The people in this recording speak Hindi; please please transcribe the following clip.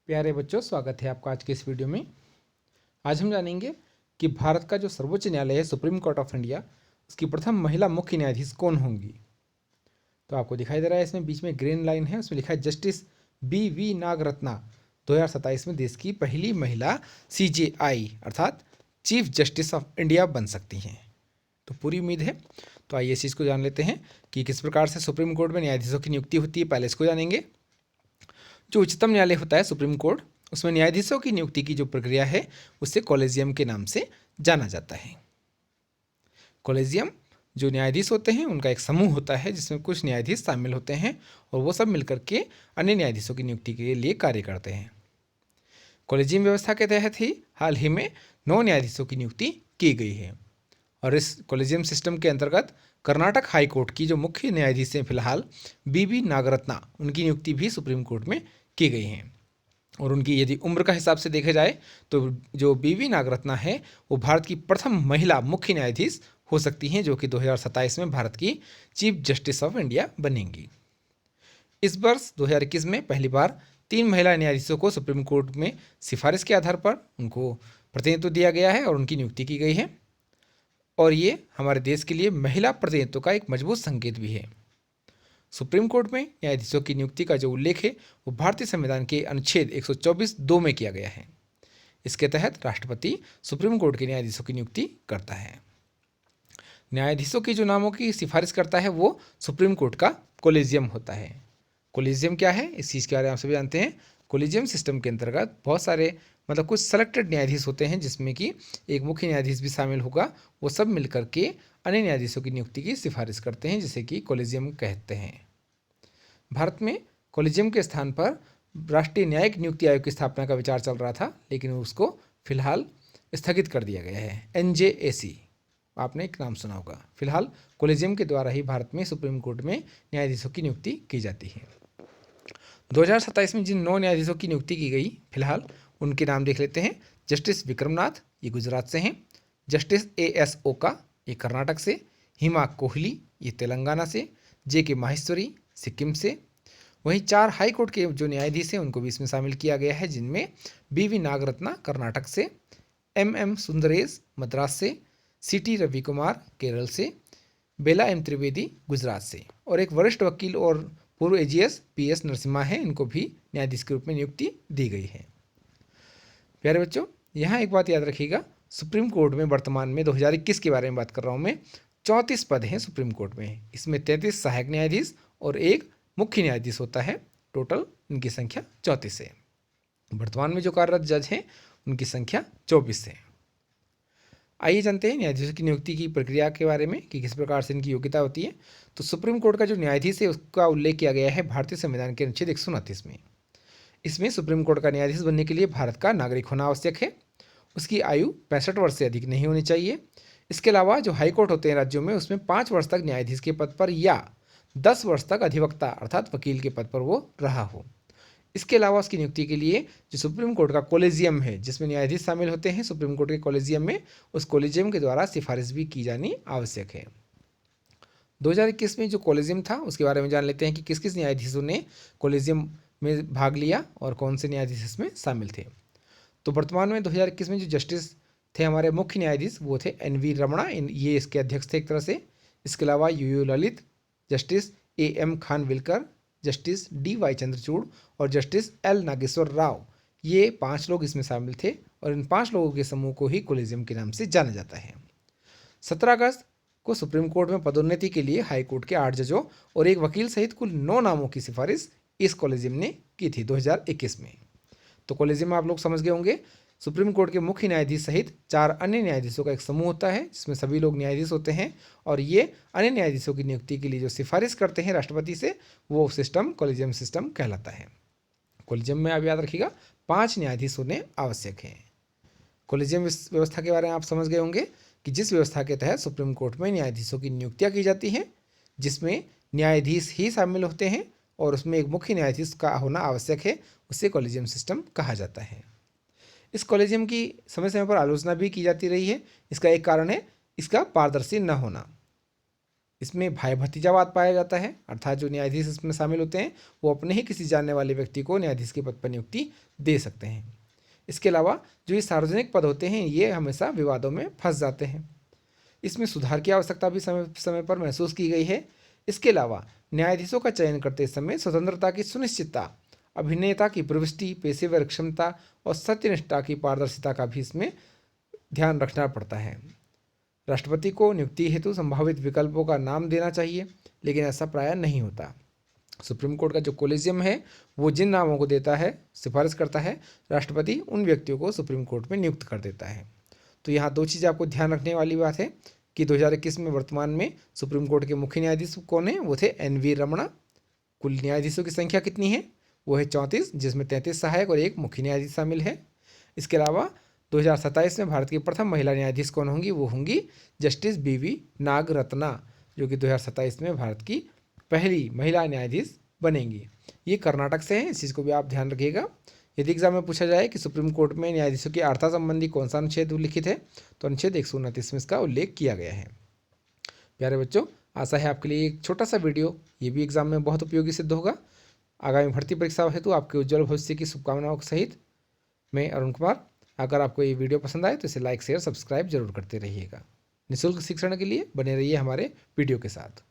प्यारे बच्चों, स्वागत है आपका आज के इस वीडियो में। आज हम जानेंगे कि भारत का जो सर्वोच्च न्यायालय है, सुप्रीम कोर्ट ऑफ इंडिया, उसकी प्रथम महिला मुख्य न्यायाधीश कौन होंगी। तो आपको दिखाई दे रहा है, इसमें बीच में ग्रीन लाइन है, उसमें लिखा है जस्टिस बी नागरत्ना 2027 में देश की पहली महिला CJI अर्थात चीफ जस्टिस ऑफ इंडिया बन सकती हैं। तो पूरी उम्मीद है। तो आइए इस चीज़ को जान लेते हैं कि किस प्रकार से सुप्रीम कोर्ट में न्यायाधीशों की नियुक्ति होती है। पहले इसको जानेंगे। जो उच्चतम न्यायालय होता है सुप्रीम कोर्ट, उसमें न्यायाधीशों की नियुक्ति की जो प्रक्रिया है उसे कॉलेजियम के नाम से जाना जाता है। कॉलेजियम जो न्यायाधीश होते हैं उनका एक समूह होता है जिसमें कुछ न्यायाधीश शामिल होते हैं और वो सब मिलकर के अन्य न्यायाधीशों की नियुक्ति के लिए कार्य करते हैं। कॉलेजियम व्यवस्था के तहत ही हाल ही में 9 न्यायाधीशों की नियुक्ति की गई है और इस कॉलेजियम सिस्टम के अंतर्गत कर्नाटक हाई कोर्ट की जो मुख्य न्यायाधीश हैं फिलहाल बी नागरत्ना, उनकी नियुक्ति भी सुप्रीम कोर्ट में की गई है। और उनकी यदि उम्र का हिसाब से देखा जाए तो जो बी नागरत्ना है वो भारत की प्रथम महिला मुख्य न्यायाधीश हो सकती हैं, जो कि 2027 में भारत की चीफ जस्टिस ऑफ इंडिया बनेंगी। इस वर्ष 2021 में पहली बार 3 महिला न्यायाधीशों को सुप्रीम कोर्ट में सिफारिश के आधार पर उनको प्रतिनिधित्व दिया गया है और उनकी नियुक्ति की गई है। और ये हमारे देश के लिए महिला प्रतिनिधित्व का एक मजबूत संकेत भी है। सुप्रीम कोर्ट में न्यायाधीशों की नियुक्ति का जो उल्लेख है वो भारतीय संविधान के अनुच्छेद 124(2) में किया गया है। इसके तहत राष्ट्रपति सुप्रीम कोर्ट के न्यायाधीशों की नियुक्ति करता है। न्यायाधीशों की जो नामों की सिफारिश करता है वो सुप्रीम कोर्ट का कोलेजियम होता है। कोलेजियम क्या है, इस चीज़ के बारे में आप सभी जानते हैं। कोलेजियम सिस्टम के अंतर्गत बहुत सारे कुछ सेलेक्टेड न्यायाधीश होते हैं जिसमें कि एक मुख्य न्यायाधीश भी शामिल होगा। वो सब मिलकर के अन्य न्यायाधीशों की नियुक्ति की सिफारिश करते हैं, जिसे कि कोलेजियम कहते हैं। भारत में कोलेजियम के स्थान पर राष्ट्रीय न्यायिक नियुक्ति आयोग की स्थापना का विचार चल रहा था, लेकिन उसको फिलहाल स्थगित कर दिया गया है। NJAC, आपने एक नाम सुना होगा। फिलहाल कोलेजियम के द्वारा ही भारत में सुप्रीम कोर्ट में न्यायाधीशों की नियुक्ति की जाती है। 2027 में जिन 9 न्यायाधीशों की नियुक्ति की गई, फिलहाल उनके नाम देख लेते हैं। जस्टिस विक्रमनाथ, ये गुजरात से हैं। जस्टिस AS ओका, ये कर्नाटक से। हिमा कोहली, ये तेलंगाना से। JK माहेश्वरी, सिक्किम से। वहीं 4 हाई कोर्ट के जो न्यायाधीश हैं उनको भी इसमें शामिल किया गया है, जिनमें BV नागरत्ना कर्नाटक से, MM सुंदरेश मद्रास से, CT रवि कुमार केरल से, बेला M त्रिवेदी गुजरात से, और एक वरिष्ठ वकील और पूर्व AGS PS नरसिम्हा है, इनको भी न्यायाधीश के रूप में नियुक्ति दी गई है। प्यारे बच्चों, यहाँ एक बात याद रखिएगा, सुप्रीम कोर्ट में वर्तमान में 2021 के बारे में बात कर रहा हूँ मैं, 34 पद हैं सुप्रीम कोर्ट में। इसमें 33 सहायक न्यायाधीश और एक मुख्य न्यायाधीश होता है। टोटल इनकी संख्या 34 है। वर्तमान में जो कार्यरत जज हैं उनकी संख्या 24 है। आइए जानते हैं न्यायाधीशों की नियुक्ति की प्रक्रिया के बारे में कि किस प्रकार से इनकी योग्यता होती है। तो सुप्रीम कोर्ट का जो न्यायाधीश है उसका उल्लेख किया गया है भारतीय संविधान के अनुच्छेद 129 में। इसमें सुप्रीम कोर्ट का न्यायाधीश बनने के लिए भारत का नागरिक होना आवश्यक है। उसकी आयु 65 वर्ष से अधिक नहीं होनी चाहिए। इसके अलावा जो हाई कोर्ट होते हैं राज्यों में, उसमें 5 वर्ष तक न्यायाधीश के पद पर या 10 वर्ष तक अधिवक्ता अर्थात वकील के पद पर वो रहा हो। इसके अलावा उसकी नियुक्ति के लिए जो सुप्रीम कोर्ट का कोलेजियम है, जिसमें न्यायाधीश शामिल होते हैं सुप्रीम कोर्ट के कोलेजियम में, उस कोलेजियम के द्वारा सिफारिश भी की जानी आवश्यक है। 2021 में जो कोलेजियम था उसके बारे में जान लेते हैं कि किस किस न्यायाधीशों ने कोलेजियम में भाग लिया और कौन से न्यायाधीश इसमें शामिल थे। तो वर्तमान में 2021 में जो जस्टिस थे हमारे मुख्य न्यायाधीश, वो थे NV रमणा, ये इसके अध्यक्ष थे एक तरह से। इसके अलावा UU Lalit, justice AM Khanwilkar, justice DY Chandrachud और जस्टिस L नागेश्वर राव, ये 5 लोग इसमें शामिल थे और इन 5 लोगों के समूह को ही कोलेजियम के नाम से जाना जाता है। 17 अगस्त को सुप्रीम कोर्ट में पदोन्नति के लिए हाई कोर्ट के 8 जजों और एक वकील सहित कुल 9 नामों की सिफारिश इस कोलेजियम ने की थी 2021 में। तो कोलेजियम में आप लोग समझ गए होंगे, सुप्रीम कोर्ट के मुख्य न्यायाधीश सहित 4 अन्य न्यायाधीशों का एक समूह होता है जिसमें सभी लोग न्यायाधीश होते हैं और ये अन्य न्यायाधीशों की नियुक्ति के लिए जो सिफारिश करते हैं राष्ट्रपति से, वो सिस्टम कोलेजियम सिस्टम कहलाता है। कोलेजियम में आप याद रखिएगा 5 न्यायाधीश होने आवश्यक हैं। कोलेजियम व्यवस्था के बारे में आप समझ गए होंगे कि जिस व्यवस्था के तहत सुप्रीम कोर्ट में न्यायाधीशों की नियुक्तियाँ की जाती हैं, जिसमें न्यायाधीश ही शामिल होते हैं और उसमें एक मुख्य न्यायाधीश का होना आवश्यक है, उसे कोलेजियम सिस्टम कहा जाता है। इस कोलेजियम की समय समय पर आलोचना भी की जाती रही है। इसका एक कारण है इसका पारदर्शी न होना। इसमें भाई भतीजावाद पाया जाता है, अर्थात जो न्यायाधीश इसमें शामिल होते हैं वो अपने ही किसी जानने वाले व्यक्ति को न्यायाधीश के पद पर नियुक्ति दे सकते हैं। इसके अलावा जो ये सार्वजनिक पद होते हैं ये हमेशा विवादों में फंस जाते हैं। इसमें सुधार की आवश्यकता भी समय समय पर महसूस की गई है। इसके अलावा न्यायाधीशों का चयन करते समय स्वतंत्रता की सुनिश्चितता, अभिनेता की प्रविष्टि, पेशेवर क्षमता और सत्यनिष्ठा की पारदर्शिता का भी इसमें ध्यान रखना पड़ता है। राष्ट्रपति को नियुक्ति हेतु संभावित विकल्पों का नाम देना चाहिए, लेकिन ऐसा प्रायः नहीं होता। सुप्रीम कोर्ट का जो कोलेजियम है वो जिन नामों को देता है, सिफारिश करता है, राष्ट्रपति उन व्यक्तियों को सुप्रीम कोर्ट में नियुक्त कर देता है। तो यहाँ दो चीज़ें आपको ध्यान रखने वाली बात है कि 2021 में वर्तमान में सुप्रीम कोर्ट के मुख्य न्यायाधीश कौन है, वो थे NV रमणा। कुल न्यायाधीशों की संख्या कितनी है, वो है 34, जिसमें 33 सहायक और एक मुख्य न्यायाधीश शामिल है। इसके अलावा 2027 में भारत की प्रथम महिला न्यायाधीश कौन होंगी, वो होंगी जस्टिस BV नागरत्ना, जो कि 2027 में भारत की पहली महिला न्यायाधीश बनेंगी। ये कर्नाटक से है, इस चीज़ को भी आप ध्यान रखिएगा। यदि एग्जाम में पूछा जाए कि सुप्रीम कोर्ट में न्यायाधीशों की अर्हता संबंधी कौन सा अनुच्छेद उल्लिखित है, तो अनुच्छेद 129 में इसका उल्लेख किया गया है। प्यारे बच्चों, आशा है आपके लिए एक छोटा सा वीडियो ये भी एग्जाम में बहुत उपयोगी सिद्ध होगा। आगामी भर्ती परीक्षा हेतु आपके उज्जवल भविष्य की शुभकामनाओं के सहित मैं अरुण कुमार। अगर आपको ये वीडियो पसंद आए तो इसे लाइक शेयर सब्सक्राइब जरूर करते रहिएगा। निःशुल्क शिक्षण के लिए बने रहिए हमारे वीडियो के साथ।